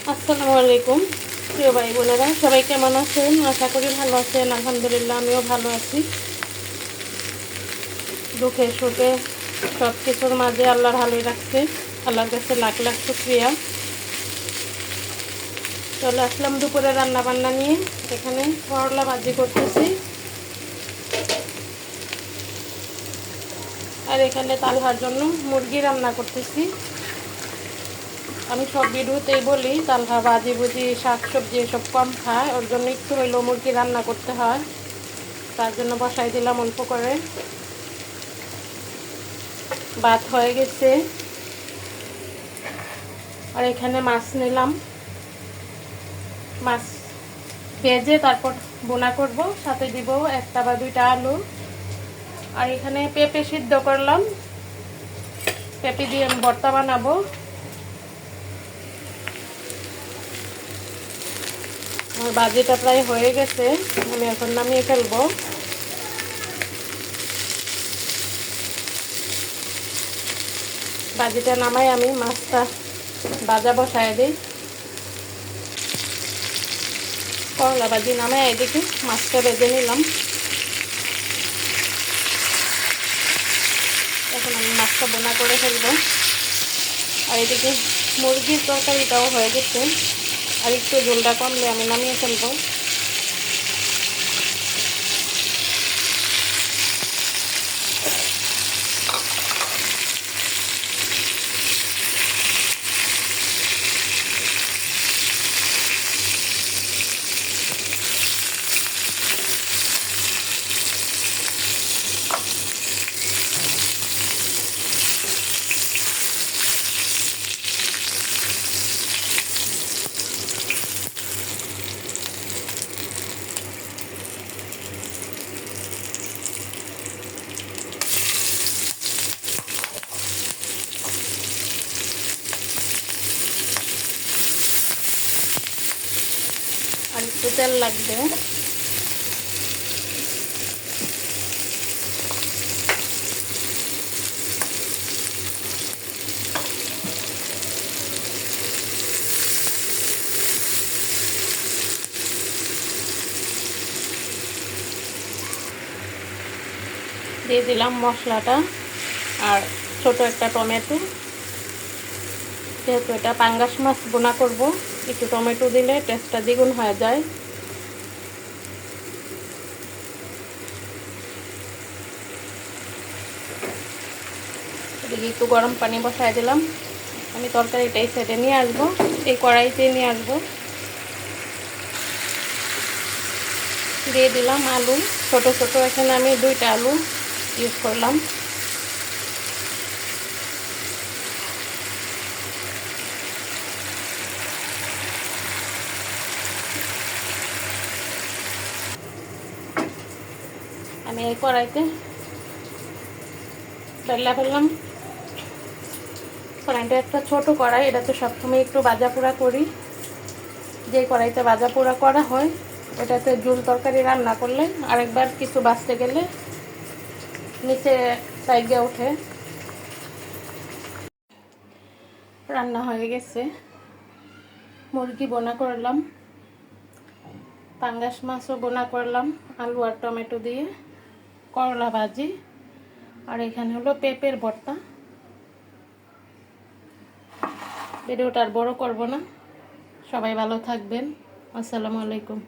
আসসালামু আলাইকুম প্রিয় ভাই বোনেরা, সবাই কেমন আছেন? আশা করি ভালো আছেন। আলহামদুলিল্লাহ, আমিও ভালো আছি। দুঃখে সুখে সব কিছুর মাঝে আল্লাহ ভালোই রাখছে। আল্লাহর কাছে লাখ লাখ শুকরিয়া। চলে আসলাম দুপুরে রান্না বান্না নিয়ে। এখানে করলা ভাজি করতেছি, আর এখানে তালহার জন্য মুরগি রান্না করতেছি। আমি সব ভিডিওতেই বলি তালহা ভাজি ভুজি শাক সবজি এসব কম খায়, ওর জন্য একটু হইলেও মুরগি রান্না করতে হয়। তার জন্য বসাই দিলাম অল্প করে। ভাত হয়ে গেছে, আর এখানে মাছ নিলাম। মাছ ভেজে তারপর বোনা করব, সাথে দিব একটা বা দুইটা আলু। আর এখানে পেঁপে সিদ্ধ করলাম, পেঁপে দিয়ে আমি ভর্তা বানাবো। আমার ভাজিটা প্রায় হয়ে গেছে, আমি এখন নামিয়ে ফেলবো। ভাজিটা নামাই আমি মাছটা ভাজা বসায় দিই। করলা ভাজি নামাই এদিকে মাছটা ভেজে নিলাম। এখন আমি মাছটা বোনা করে ফেলবো। আর এদিকে মুরগির তরকারিটাও হয়ে গেছে, আর একটু ঝোলটা কমলে আমি নামিয়ে ফেলবো। আর একটু তেল লাগবে। দিয়ে দিলাম মশলাটা আর ছোট একটা টমেটো। যেহেতু এটা পাঙ্গাস মাছ বোনা করব, একটু টমেটো দিলে টেস্টটা দ্বিগুণ হয়ে যায়। এদিকে একটু গরম পানি বসায় দিলাম। আমি তরকারিটা এই সাইডে নিয়ে আসবো, এই কড়াইতে নিয়ে আসবো। দিয়ে দিলাম আলু, ছোট ছোট। এখানে আমি 2টা আলু ইউজ করলাম। আমি এই কড়াইতে বেলা ফেললাম। কড়াইটা একটা ছোট কড়াই, এটাতে সবসময় একটু ভাজা পোড়া করি। যে কড়াইতে ভাজা পোড়া করা হয় ওটাতে ঝোল তরকারি রান্না করলে আরেকবার কিছু বাঁচতে গেলে নিচে সাইডে ওঠে। রান্না হয়ে গেছে, মুরগি বোনা করলাম, পাঙ্গাস মাছও বোনা করলাম আলু আর টমেটো দিয়ে, করলা ভাজি, আর এখানে হলো পেঁপের ভর্তা। ভিডিওটা আর বড় করব না। সবাই ভালো থাকবেন। আসসালামু আলাইকুম।